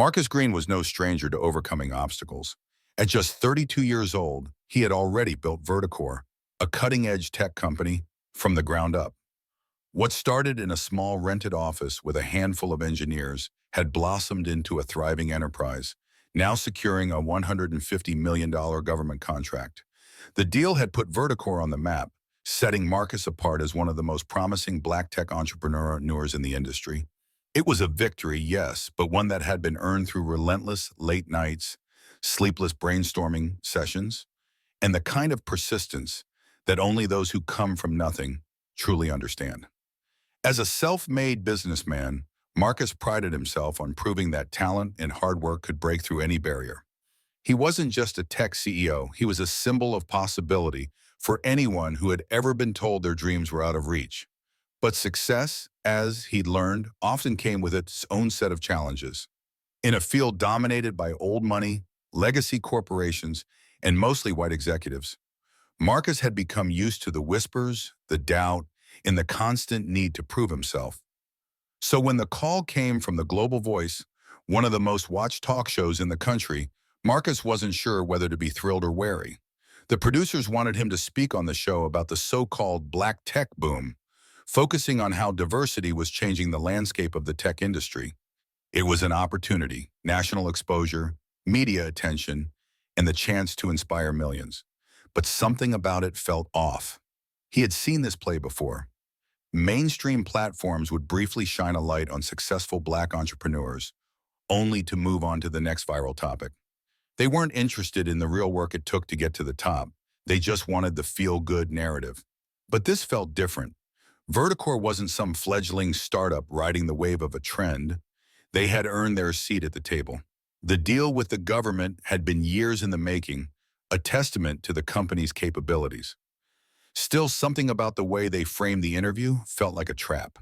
Marcus Greene was no stranger to overcoming obstacles. At just 32 years old, he had already built Verticor, a cutting-edge tech company, from the ground up. What started in a small rented office with a handful of engineers had blossomed into a thriving enterprise, now securing a $150 million government contract. The deal had put Verticor on the map, setting Marcus apart as one of the most promising black tech entrepreneurs in the industry. It was a victory, yes, but one that had been earned through relentless late nights, sleepless brainstorming sessions, and the kind of persistence that only those who come from nothing truly understand. As a self-made businessman, Marcus prided himself on proving that talent and hard work could break through any barrier. He wasn't just a tech CEO, he was a symbol of possibility for anyone who had ever been told their dreams were out of reach. But success, as he'd learned, often came with its own set of challenges. In a field dominated by old money, legacy corporations, and mostly white executives, Marcus had become used to the whispers, the doubt, and the constant need to prove himself. So when the call came from the Global Voice, one of the most watched talk shows in the country, Marcus wasn't sure whether to be thrilled or wary. The producers wanted him to speak on the show about the so-called black tech boom, focusing on how diversity was changing the landscape of the tech industry. It was an opportunity, national exposure, media attention, and the chance to inspire millions. But something about it felt off. He had seen this play before. Mainstream platforms would briefly shine a light on successful black entrepreneurs, only to move on to the next viral topic. They weren't interested in the real work it took to get to the top. They just wanted the feel-good narrative. But this felt different. Verticor wasn't some fledgling startup riding the wave of a trend. They had earned their seat at the table. The deal with the government had been years in the making, a testament to the company's capabilities. Still, something about the way they framed the interview felt like a trap.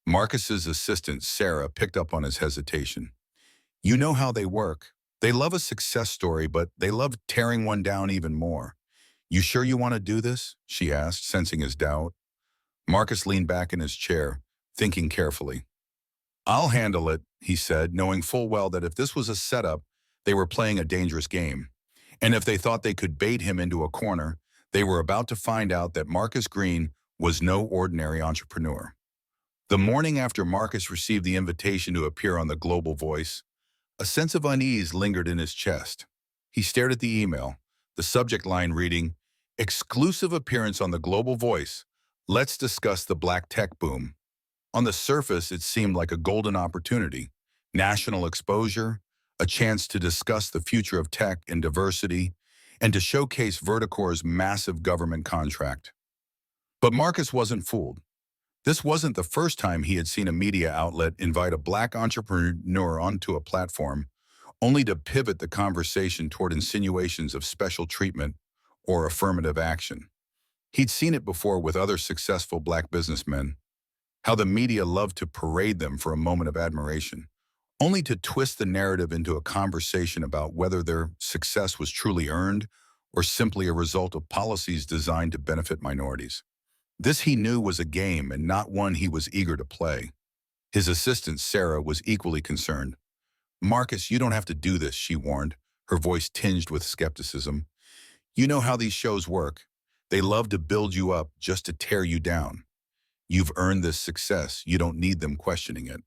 Marcus's assistant, Sarah, picked up on his hesitation. You know how they work. They love a success story, but they love tearing one down even more. You sure you want to do this? She asked, sensing his doubt. Marcus leaned back in his chair, thinking carefully. I'll handle it, he said, knowing full well that if this was a setup, they were playing a dangerous game. And if they thought they could bait him into a corner, they were about to find out that Marcus Greene was no ordinary entrepreneur. The morning after Marcus received the invitation to appear on the Global Voice, a sense of unease lingered in his chest. He stared at the email, the subject line reading, "Exclusive appearance on the Global Voice. Let's discuss the black tech boom." On the surface, it seemed like a golden opportunity. National exposure, a chance to discuss the future of tech and diversity, and to showcase Verticor's massive government contract. But Marcus wasn't fooled. This wasn't the first time he had seen a media outlet invite a black entrepreneur onto a platform, only to pivot the conversation toward insinuations of special treatment or affirmative action. He'd seen it before with other successful black businessmen, how the media loved to parade them for a moment of admiration, only to twist the narrative into a conversation about whether their success was truly earned or simply a result of policies designed to benefit minorities. This, he knew, was a game and not one he was eager to play. His assistant, Sarah, was equally concerned. Marcus, you don't have to do this, she warned, her voice tinged with skepticism. You know how these shows work. They love to build you up just to tear you down. You've earned this success. You don't need them questioning it.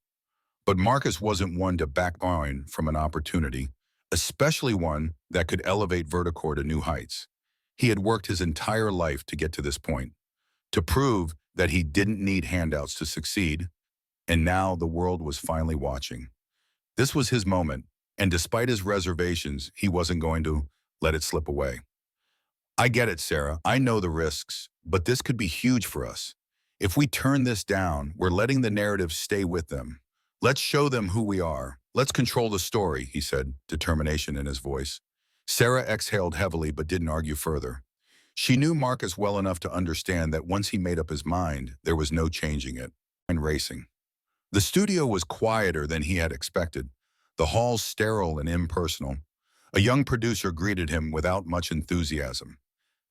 But Marcus wasn't one to back down from an opportunity, especially one that could elevate Verticor to new heights. He had worked his entire life to get to this point, to prove that he didn't need handouts to succeed, and now the world was finally watching. This was his moment, and despite his reservations, he wasn't going to let it slip away. I get it, Sarah. I know the risks, but this could be huge for us. If we turn this down, we're letting the narrative stay with them. Let's show them who we are. Let's control the story, he said, determination in his voice. Sarah exhaled heavily but didn't argue further. She knew Marcus well enough to understand that once he made up his mind, there was no changing it. And racing. The studio was quieter than he had expected, the halls sterile and impersonal. A young producer greeted him without much enthusiasm.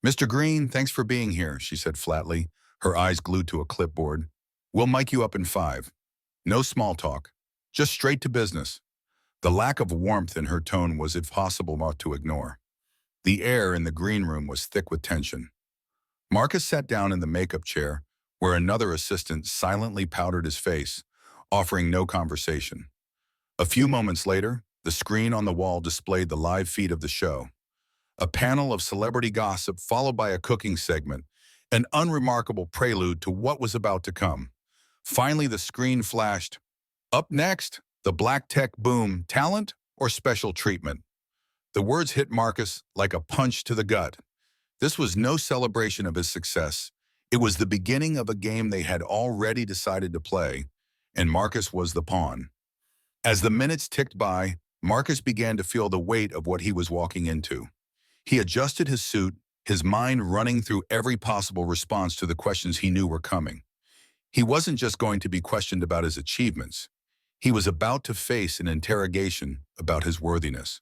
Mr. Greene, thanks for being here, she said flatly, her eyes glued to a clipboard. We'll mic you up in 5. No small talk. Just straight to business. The lack of warmth in her tone was impossible not to ignore. The air in the green room was thick with tension. Marcus sat down in the makeup chair, where another assistant silently powdered his face, offering no conversation. A few moments later, the screen on the wall displayed the live feed of the show. A panel of celebrity gossip followed by a cooking segment, an unremarkable prelude to what was about to come. Finally, the screen flashed. Up next, the black tech boom, talent or special treatment. The words hit Marcus like a punch to the gut. This was no celebration of his success. It was the beginning of a game they had already decided to play, and Marcus was the pawn. As the minutes ticked by, Marcus began to feel the weight of what he was walking into. He adjusted his suit, his mind running through every possible response to the questions he knew were coming. He wasn't just going to be questioned about his achievements. He was about to face an interrogation about his worthiness.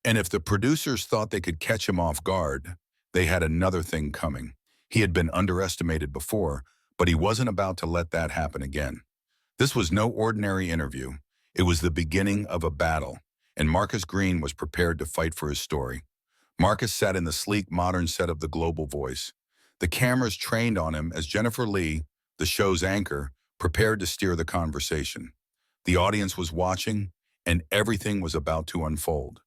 And if the producers thought they could catch him off guard, they had another thing coming. He had been underestimated before, but he wasn't about to let that happen again. This was no ordinary interview. It was the beginning of a battle, and Marcus Greene was prepared to fight for his story. Marcus sat in the sleek, modern set of the Global Voice. The cameras trained on him as Jennifer Lee, the show's anchor, prepared to steer the conversation. The audience was watching, and everything was about to unfold.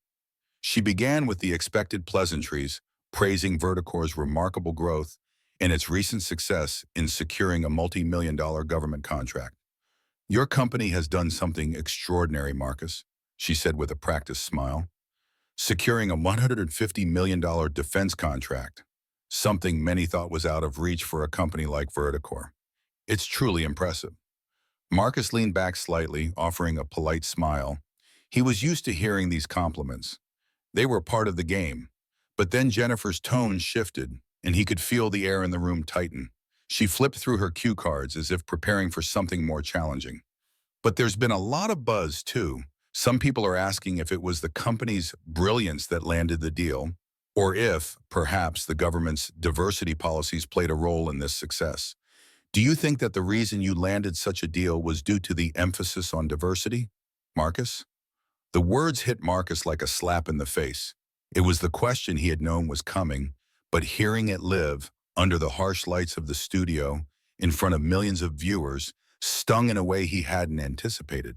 She began with the expected pleasantries, praising Verticor's remarkable growth and its recent success in securing a multi-million-dollar government contract. "Your company has done something extraordinary, Marcus," she said with a practiced smile. "Securing a $150 million defense contract, something many thought was out of reach for a company like Verticor. It's truly impressive." Marcus leaned back slightly, offering a polite smile. He was used to hearing these compliments. They were part of the game. But then Jennifer's tone shifted, and he could feel the air in the room tighten. She flipped through her cue cards as if preparing for something more challenging. "But there's been a lot of buzz, too. Some people are asking if it was the company's brilliance that landed the deal, or if, perhaps, the government's diversity policies played a role in this success. Do you think that the reason you landed such a deal was due to the emphasis on diversity, Marcus?" The words hit Marcus like a slap in the face. It was the question he had known was coming, but hearing it live under the harsh lights of the studio, in front of millions of viewers, stung in a way he hadn't anticipated.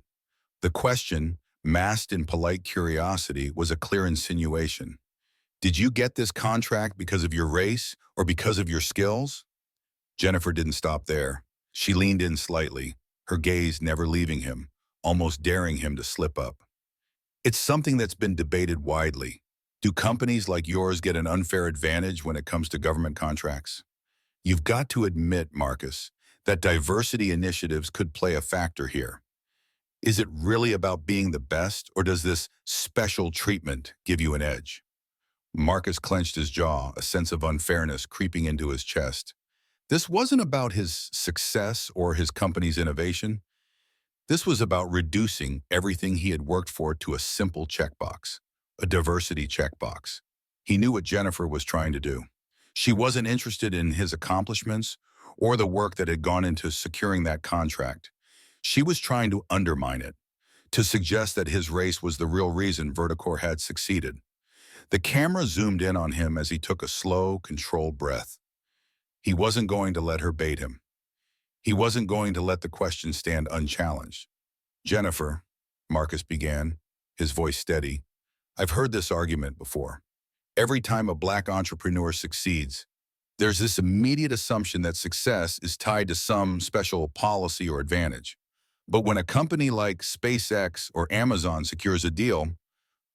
The question, masked in polite curiosity, was a clear insinuation. "Did you get this contract because of your race or because of your skills?" Jennifer didn't stop there. She leaned in slightly, her gaze never leaving him, almost daring him to slip up. "It's something that's been debated widely. Do companies like yours get an unfair advantage when it comes to government contracts? You've got to admit, Marcus, that diversity initiatives could play a factor here. Is it really about being the best, or does this special treatment give you an edge?" Marcus clenched his jaw, a sense of unfairness creeping into his chest. This wasn't about his success or his company's innovation. This was about reducing everything he had worked for to a simple checkbox, a diversity checkbox. He knew what Jennifer was trying to do. She wasn't interested in his accomplishments or the work that had gone into securing that contract. She was trying to undermine it, to suggest that his race was the real reason Verticor had succeeded. The camera zoomed in on him as he took a slow, controlled breath. He wasn't going to let her bait him. He wasn't going to let the question stand unchallenged. "Jennifer," Marcus began, his voice steady, "I've heard this argument before. Every time a black entrepreneur succeeds, there's this immediate assumption that success is tied to some special policy or advantage. But when a company like SpaceX or Amazon secures a deal,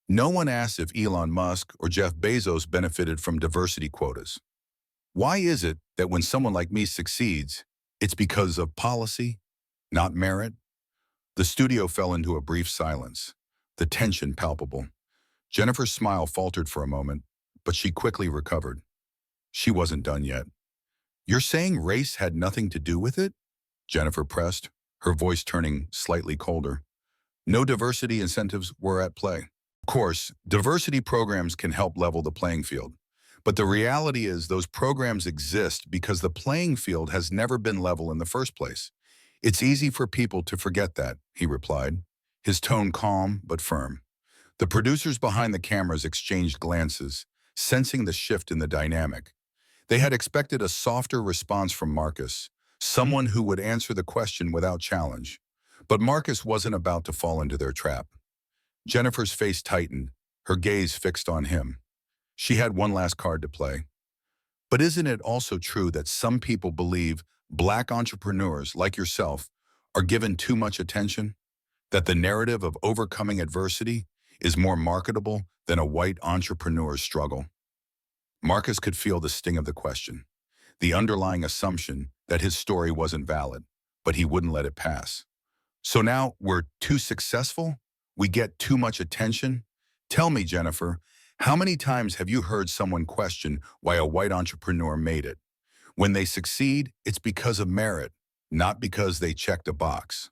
no one asks if Elon Musk or Jeff Bezos benefited from diversity quotas. Why is it that when someone like me succeeds, it's because of policy, not merit?" The studio fell into a brief silence, the tension palpable. Jennifer's smile faltered for a moment, but she quickly recovered. She wasn't done yet. "You're saying race had nothing to do with it?" Jennifer pressed, her voice turning slightly colder. "No diversity incentives were at play. Of course, diversity programs can help level the playing field. But the reality is those programs exist because the playing field has never been level in the first place. It's easy for people to forget that," he replied. his tone calm but firm. The producers behind the cameras exchanged glances, sensing the shift in the dynamic. They had expected a softer response from Marcus, someone who would answer the question without challenge. But Marcus wasn't about to fall into their trap. Jennifer's face tightened, her gaze fixed on him. She had one last card to play. But isn't it also true that some people believe Black entrepreneurs like yourself are given too much attention? That the narrative of overcoming adversity is more marketable than a white entrepreneur's struggle? Marcus could feel the sting of the question, the underlying assumption that his story wasn't valid, but he wouldn't let it pass. So now we're too successful? We get too much attention? Tell me, Jennifer, how many times have you heard someone question why a white entrepreneur made it? When they succeed, it's because of merit, not because they checked a box.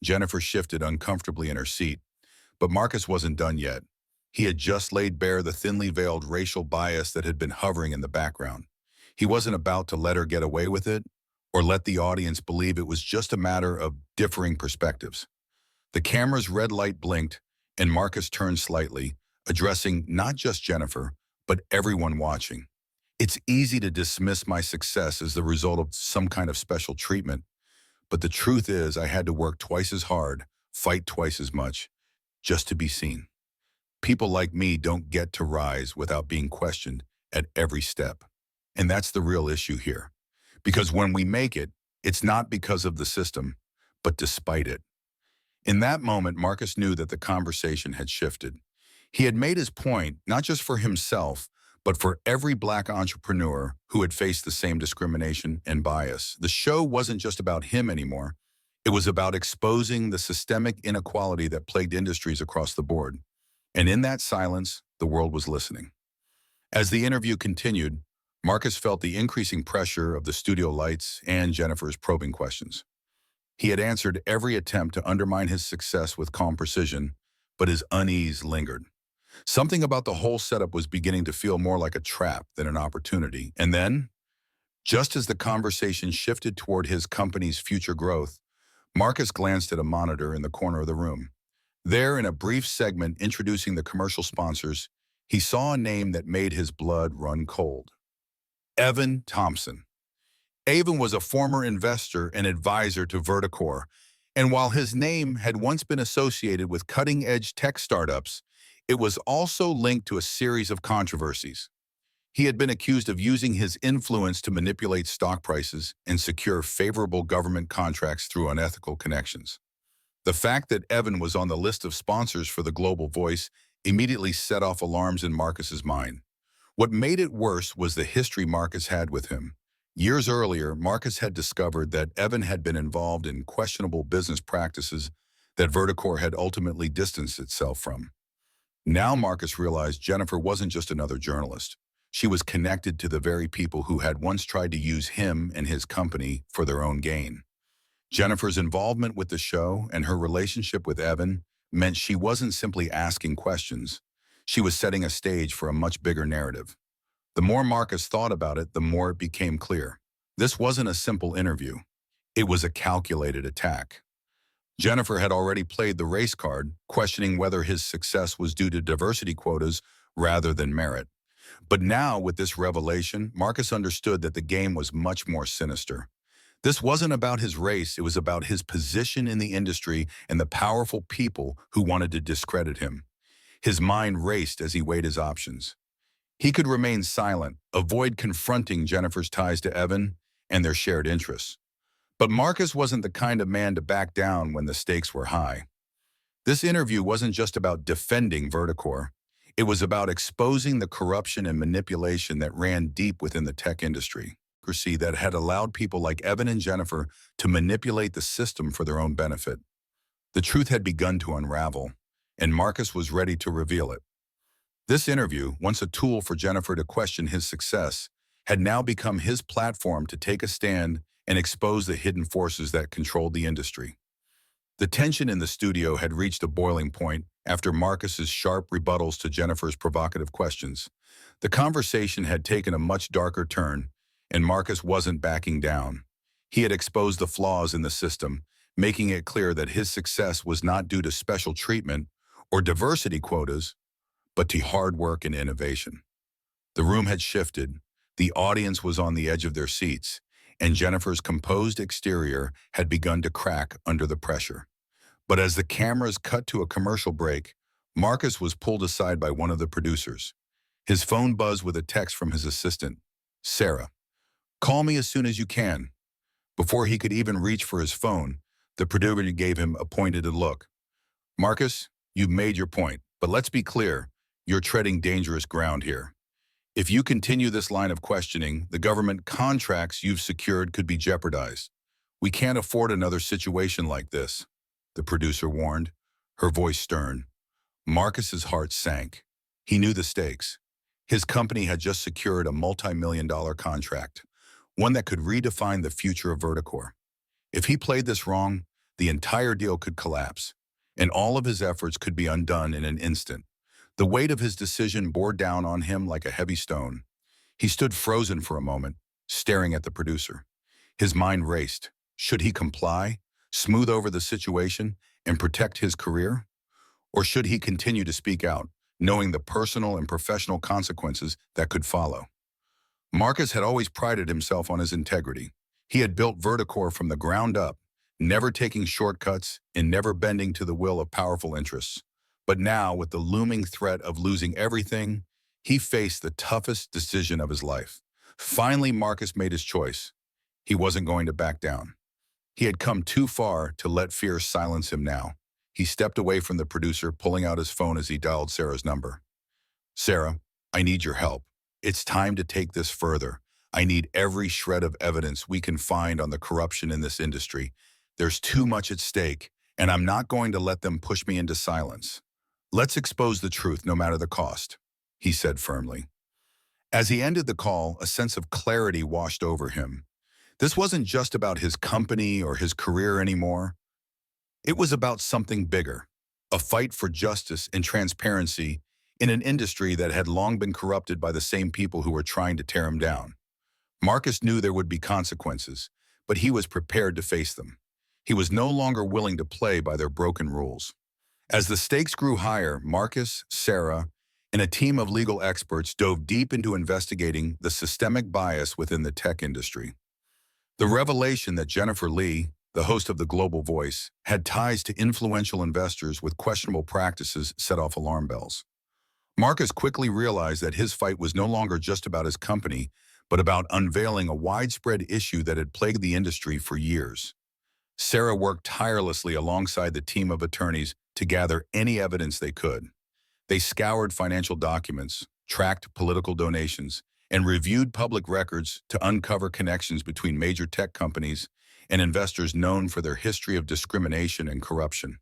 Jennifer shifted uncomfortably in her seat, but Marcus wasn't done yet. He had just laid bare the thinly veiled racial bias that had been hovering in the background. He wasn't about to let her get away with it, or let the audience believe it was just a matter of differing perspectives. The camera's red light blinked, and Marcus turned slightly, addressing not just Jennifer, but everyone watching. It's easy to dismiss my success as the result of some kind of special treatment, but the truth is I had to work twice as hard, fight twice as much, just to be seen. People like me don't get to rise without being questioned at every step. And that's the real issue here. Because when we make it, it's not because of the system, but despite it. In that moment, Marcus knew that the conversation had shifted. He had made his point, not just for himself, but for every Black entrepreneur who had faced the same discrimination and bias. The show wasn't just about him anymore. It was about exposing the systemic inequality that plagued industries across the board. And in that silence, the world was listening. As the interview continued, Marcus felt the increasing pressure of the studio lights and Jennifer's probing questions. He had answered every attempt to undermine his success with calm precision, but his unease lingered. Something about the whole setup was beginning to feel more like a trap than an opportunity. And then, just as the conversation shifted toward his company's future growth, Marcus glanced at a monitor in the corner of the room. There, in a brief segment introducing the commercial sponsors, he saw a name that made his blood run cold. Evan Thompson. Evan was a former investor and advisor to Verticor, and while his name had once been associated with cutting-edge tech startups, it was also linked to a series of controversies. He had been accused of using his influence to manipulate stock prices and secure favorable government contracts through unethical connections. The fact that Evan was on the list of sponsors for the Global Voice immediately set off alarms in Marcus's mind. What made it worse was the history Marcus had with him. Years earlier, Marcus had discovered that Evan had been involved in questionable business practices that Verticor had ultimately distanced itself from. Now Marcus realized Jennifer wasn't just another journalist. She was connected to the very people who had once tried to use him and his company for their own gain. Jennifer's involvement with the show and her relationship with Evan meant she wasn't simply asking questions. She was setting a stage for a much bigger narrative. The more Marcus thought about it, the more it became clear. This wasn't a simple interview. It was a calculated attack. Jennifer had already played the race card, questioning whether his success was due to diversity quotas rather than merit. But now, with this revelation, Marcus understood that the game was much more sinister. This wasn't about his race, it was about his position in the industry and the powerful people who wanted to discredit him. His mind raced as he weighed his options. He could remain silent, avoid confronting Jennifer's ties to Evan and their shared interests. But Marcus wasn't the kind of man to back down when the stakes were high. This interview wasn't just about defending Verticor. It was about exposing the corruption and manipulation that ran deep within the tech industry, that had allowed people like Evan and Jennifer to manipulate the system for their own benefit. The truth had begun to unravel, and Marcus was ready to reveal it. This interview, once a tool for Jennifer to question his success, had now become his platform to take a stand and expose the hidden forces that controlled the industry. The tension in the studio had reached a boiling point after Marcus's sharp rebuttals to Jennifer's provocative questions. The conversation had taken a much darker turn, and Marcus wasn't backing down. He had exposed the flaws in the system, making it clear that his success was not due to special treatment or diversity quotas, but to hard work and innovation. The room had shifted, the audience was on the edge of their seats, and Jennifer's composed exterior had begun to crack under the pressure. But as the cameras cut to a commercial break, Marcus was pulled aside by one of the producers. His phone buzzed with a text from his assistant, Sarah. Call me as soon as you can. Before he could even reach for his phone, the producer gave him a pointed look. Marcus, you've made your point, but let's be clear, you're treading dangerous ground here. If you continue this line of questioning, the government contracts you've secured could be jeopardized. We can't afford another situation like this, the producer warned, her voice stern. Marcus's heart sank. He knew the stakes. His company had just secured a multi-million-dollar contract, one that could redefine the future of Verticor. If he played this wrong, the entire deal could collapse, and all of his efforts could be undone in an instant. The weight of his decision bore down on him like a heavy stone. He stood frozen for a moment, staring at the producer. His mind raced. Should he comply, smooth over the situation, and protect his career? Or should he continue to speak out, knowing the personal and professional consequences that could follow? Marcus had always prided himself on his integrity. He had built Verticor from the ground up, never taking shortcuts and never bending to the will of powerful interests. But now, with the looming threat of losing everything, he faced the toughest decision of his life. Finally, Marcus made his choice. He wasn't going to back down. He had come too far to let fear silence him now. He stepped away from the producer, pulling out his phone as he dialed Sarah's number. Sarah, I need your help. It's time to take this further. I need every shred of evidence we can find on the corruption in this industry. There's too much at stake, and I'm not going to let them push me into silence. Let's expose the truth no matter the cost, he said firmly. As he ended the call, a sense of clarity washed over him. This wasn't just about his company or his career anymore. It was about something bigger, a fight for justice and transparency in an industry that had long been corrupted by the same people who were trying to tear him down. Marcus knew there would be consequences, but he was prepared to face them. He was no longer willing to play by their broken rules. As the stakes grew higher, Marcus, Sarah, and a team of legal experts dove deep into investigating the systemic bias within the tech industry. The revelation that Jennifer Lee, the host of The Global Voice, had ties to influential investors with questionable practices set off alarm bells. Marcus quickly realized that his fight was no longer just about his company, but about unveiling a widespread issue that had plagued the industry for years. Sarah worked tirelessly alongside the team of attorneys to gather any evidence they could. They scoured financial documents, tracked political donations, and reviewed public records to uncover connections between major tech companies and investors known for their history of discrimination and corruption.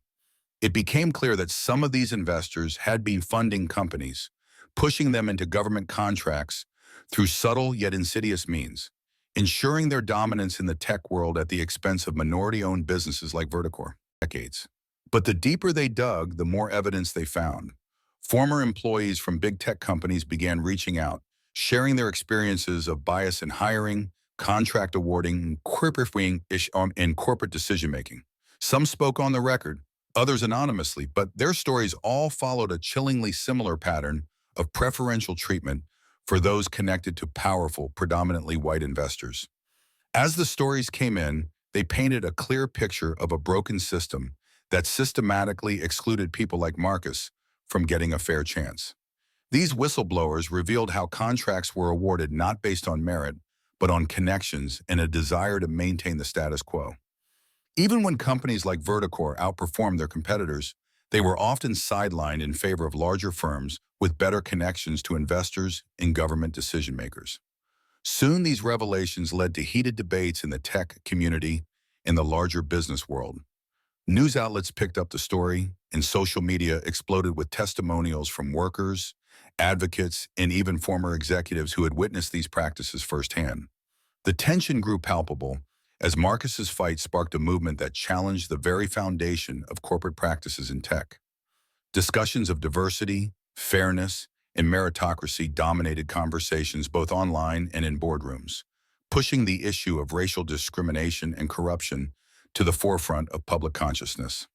It became clear that some of these investors had been funding companies, pushing them into government contracts through subtle yet insidious means, ensuring their dominance in the tech world at the expense of minority-owned businesses like Verticor. Decades. But the deeper they dug, the more evidence they found. Former employees from big tech companies began reaching out, sharing their experiences of bias in hiring, contract awarding, and corporate decision-making. Some spoke on the record, others anonymously, but their stories all followed a chillingly similar pattern of preferential treatment for those connected to powerful, predominantly white investors. As the stories came in, they painted a clear picture of a broken system that systematically excluded people like Marcus from getting a fair chance. These whistleblowers revealed how contracts were awarded not based on merit, but on connections and a desire to maintain the status quo. Even when companies like Verticor outperformed their competitors, they were often sidelined in favor of larger firms with better connections to investors and government decision-makers. Soon, these revelations led to heated debates in the tech community and the larger business world. News outlets picked up the story, and social media exploded with testimonials from workers, advocates, and even former executives who had witnessed these practices firsthand. The tension grew palpable as Marcus's fight sparked a movement that challenged the very foundation of corporate practices in tech. Discussions of diversity, fairness, and meritocracy dominated conversations both online and in boardrooms, pushing the issue of racial discrimination and corruption to the forefront of public consciousness.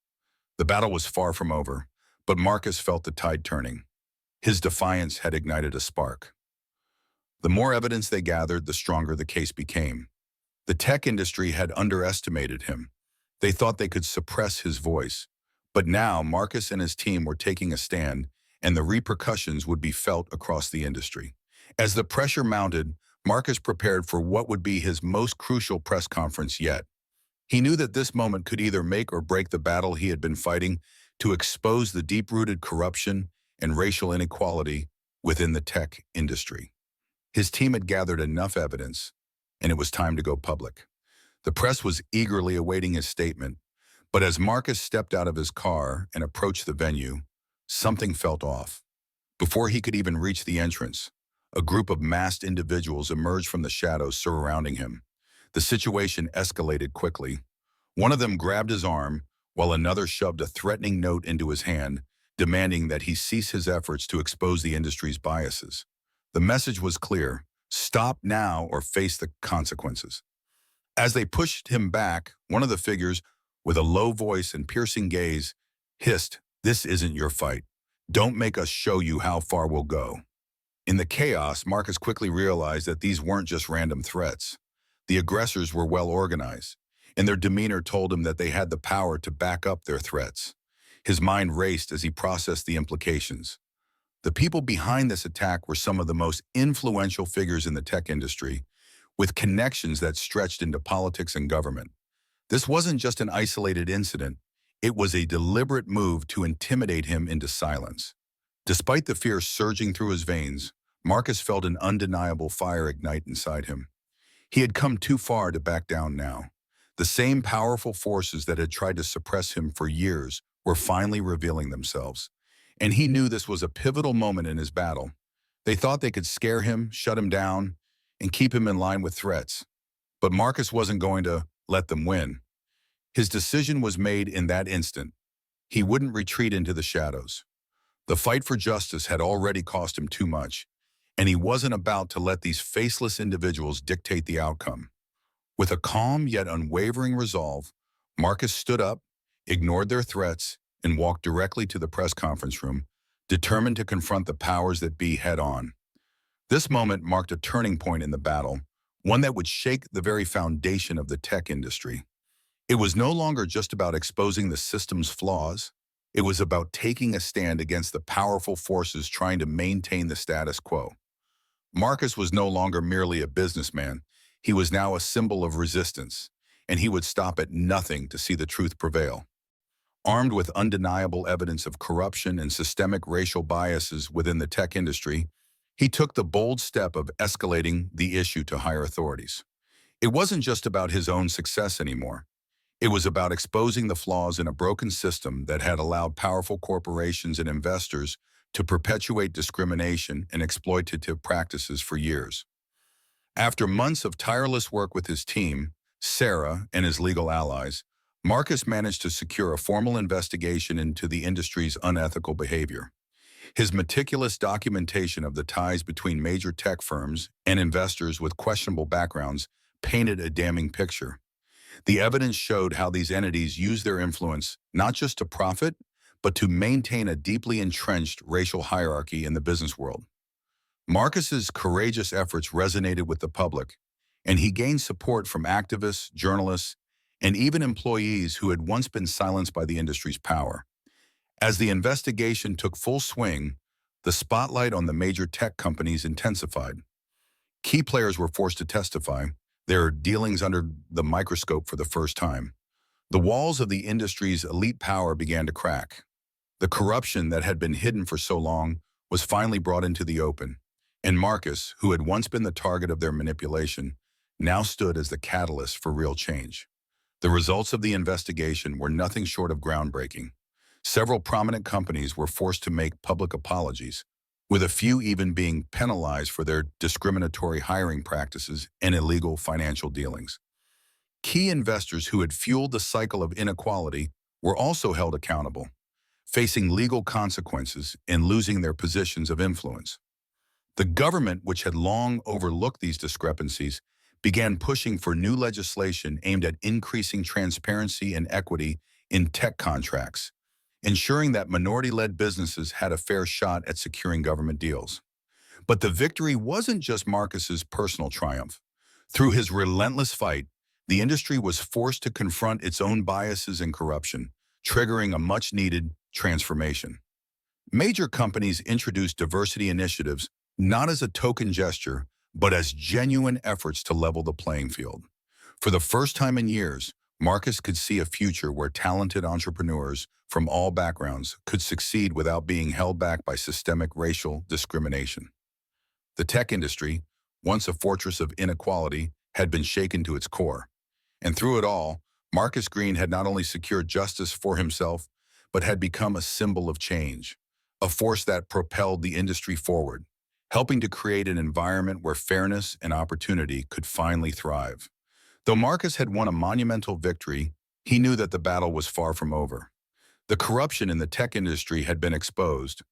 The battle was far from over, but Marcus felt the tide turning. His defiance had ignited a spark. The more evidence they gathered, the stronger the case became. The tech industry had underestimated him. They thought they could suppress his voice. But now Marcus and his team were taking a stand, and the repercussions would be felt across the industry. As the pressure mounted, Marcus prepared for what would be his most crucial press conference yet. He knew that this moment could either make or break the battle he had been fighting to expose the deep-rooted corruption and racial inequality within the tech industry. His team had gathered enough evidence, and it was time to go public. The press was eagerly awaiting his statement, but as Marcus stepped out of his car and approached the venue, something felt off. Before he could even reach the entrance, a group of masked individuals emerged from the shadows surrounding him. The situation escalated quickly. One of them grabbed his arm, while another shoved a threatening note into his hand, demanding that he cease his efforts to expose the industry's biases. The message was clear: stop now or face the consequences. As they pushed him back, one of the figures, with a low voice and piercing gaze, hissed, "This isn't your fight. Don't make us show you how far we'll go." In the chaos, Marcus quickly realized that these weren't just random threats. The aggressors were well organized, and their demeanor told him that they had the power to back up their threats. His mind raced as he processed the implications. The people behind this attack were some of the most influential figures in the tech industry, with connections that stretched into politics and government. This wasn't just an isolated incident, it was a deliberate move to intimidate him into silence. Despite the fear surging through his veins, Marcus felt an undeniable fire ignite inside him. He had come too far to back down now. The same powerful forces that had tried to suppress him for years were finally revealing themselves. And he knew this was a pivotal moment in his battle. They thought they could scare him, shut him down, and keep him in line with threats. But Marcus wasn't going to let them win. His decision was made in that instant. He wouldn't retreat into the shadows. The fight for justice had already cost him too much, and he wasn't about to let these faceless individuals dictate the outcome. With a calm yet unwavering resolve, Marcus stood up, ignored their threats, and walked directly to the press conference room, determined to confront the powers that be head-on. This moment marked a turning point in the battle, one that would shake the very foundation of the tech industry. It was no longer just about exposing the system's flaws. It was about taking a stand against the powerful forces trying to maintain the status quo. Marcus was no longer merely a businessman. He was now a symbol of resistance, and he would stop at nothing to see the truth prevail. Armed with undeniable evidence of corruption and systemic racial biases within the tech industry, he took the bold step of escalating the issue to higher authorities. It wasn't just about his own success anymore. It was about exposing the flaws in a broken system that had allowed powerful corporations and investors to perpetuate discrimination and exploitative practices for years. After months of tireless work with his team, Sarah, and his legal allies, Marcus managed to secure a formal investigation into the industry's unethical behavior. His meticulous documentation of the ties between major tech firms and investors with questionable backgrounds painted a damning picture. The evidence showed how these entities used their influence not just to profit, but to maintain a deeply entrenched racial hierarchy in the business world. Marcus's courageous efforts resonated with the public, and he gained support from activists, journalists, and even employees who had once been silenced by the industry's power. As the investigation took full swing, the spotlight on the major tech companies intensified. Key players were forced to testify, their dealings under the microscope for the first time. The walls of the industry's elite power began to crack. The corruption that had been hidden for so long was finally brought into the open, and Marcus, who had once been the target of their manipulation, now stood as the catalyst for real change. The results of the investigation were nothing short of groundbreaking. Several prominent companies were forced to make public apologies, with a few even being penalized for their discriminatory hiring practices and illegal financial dealings. Key investors who had fueled the cycle of inequality were also held accountable, facing legal consequences and losing their positions of influence. The government, which had long overlooked these discrepancies, began pushing for new legislation aimed at increasing transparency and equity in tech contracts, ensuring that minority-led businesses had a fair shot at securing government deals. But the victory wasn't just Marcus's personal triumph. Through his relentless fight, the industry was forced to confront its own biases and corruption, triggering a much-needed transformation. Major companies introduced diversity initiatives not as a token gesture, but as genuine efforts to level the playing field. For the first time in years, Marcus could see a future where talented entrepreneurs from all backgrounds could succeed without being held back by systemic racial discrimination. The tech industry, once a fortress of inequality, had been shaken to its core. And through it all, Marcus Greene had not only secured justice for himself, but had become a symbol of change, a force that propelled the industry forward, helping to create an environment where fairness and opportunity could finally thrive. Though Marcus had won a monumental victory, he knew that the battle was far from over. The corruption in the tech industry had been exposed,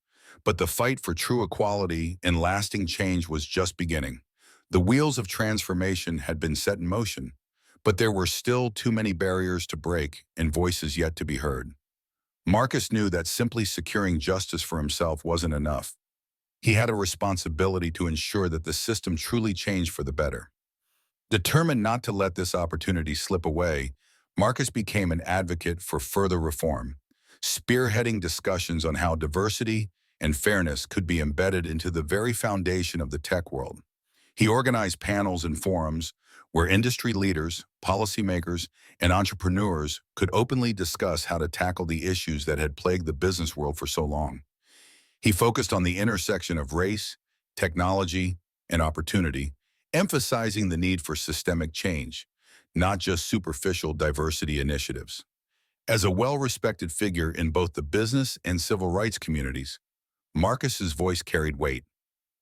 but the fight for true equality and lasting change was just beginning. The wheels of transformation had been set in motion, but there were still too many barriers to break and voices yet to be heard. Marcus knew that simply securing justice for himself wasn't enough. He had a responsibility to ensure that the system truly changed for the better. Determined not to let this opportunity slip away, Marcus became an advocate for further reform, spearheading discussions on how diversity and fairness could be embedded into the very foundation of the tech world. He organized panels and forums where industry leaders, policymakers, and entrepreneurs could openly discuss how to tackle the issues that had plagued the business world for so long. He focused on the intersection of race, technology, and opportunity, emphasizing the need for systemic change, not just superficial diversity initiatives. As a well-respected figure in both the business and civil rights communities, Marcus's voice carried weight.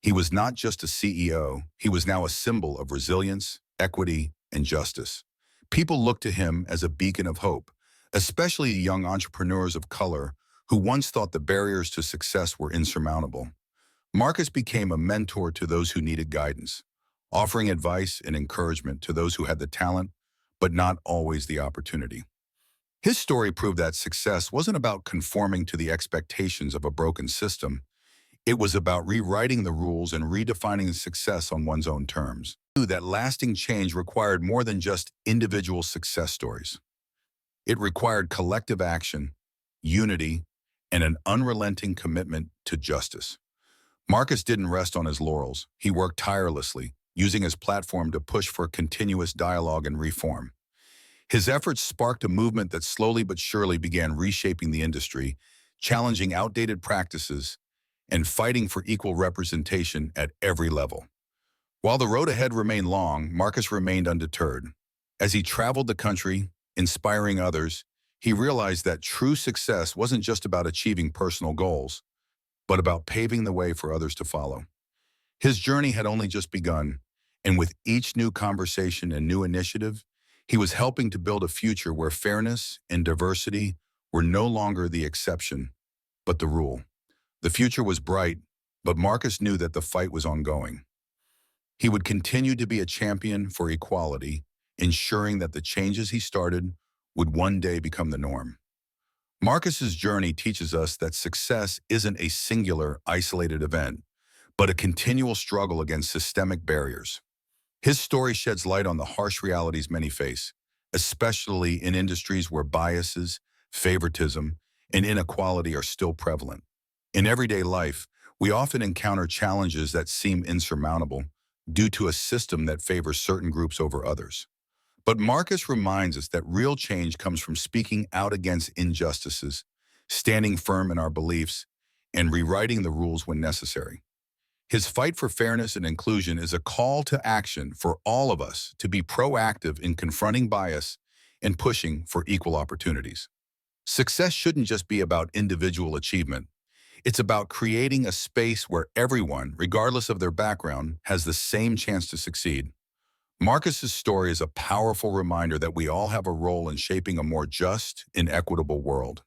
He was not just a CEO, he was now a symbol of resilience, equity, and justice. People looked to him as a beacon of hope, especially young entrepreneurs of color who once thought the barriers to success were insurmountable. Marcus became a mentor to those who needed guidance, offering advice and encouragement to those who had the talent, but not always the opportunity. His story proved that success wasn't about conforming to the expectations of a broken system. It was about rewriting the rules and redefining success on one's own terms. He knew that lasting change required more than just individual success stories. It required collective action, unity, and an unrelenting commitment to justice. Marcus didn't rest on his laurels. He worked tirelessly, using his platform to push for continuous dialogue and reform. His efforts sparked a movement that slowly but surely began reshaping the industry, challenging outdated practices, and fighting for equal representation at every level. While the road ahead remained long, Marcus remained undeterred. As he traveled the country, inspiring others, he realized that true success wasn't just about achieving personal goals, but about paving the way for others to follow. His journey had only just begun, and with each new conversation and new initiative, he was helping to build a future where fairness and diversity were no longer the exception, but the rule. The future was bright, but Marcus knew that the fight was ongoing. He would continue to be a champion for equality, ensuring that the changes he started would one day become the norm. Marcus's journey teaches us that success isn't a singular, isolated event, but a continual struggle against systemic barriers. His story sheds light on the harsh realities many face, especially in industries where biases, favoritism, and inequality are still prevalent. In everyday life, we often encounter challenges that seem insurmountable due to a system that favors certain groups over others. But Marcus reminds us that real change comes from speaking out against injustices, standing firm in our beliefs, and rewriting the rules when necessary. His fight for fairness and inclusion is a call to action for all of us to be proactive in confronting bias and pushing for equal opportunities. Success shouldn't just be about individual achievement. It's about creating a space where everyone, regardless of their background, has the same chance to succeed. Marcus's story is a powerful reminder that we all have a role in shaping a more just and equitable world.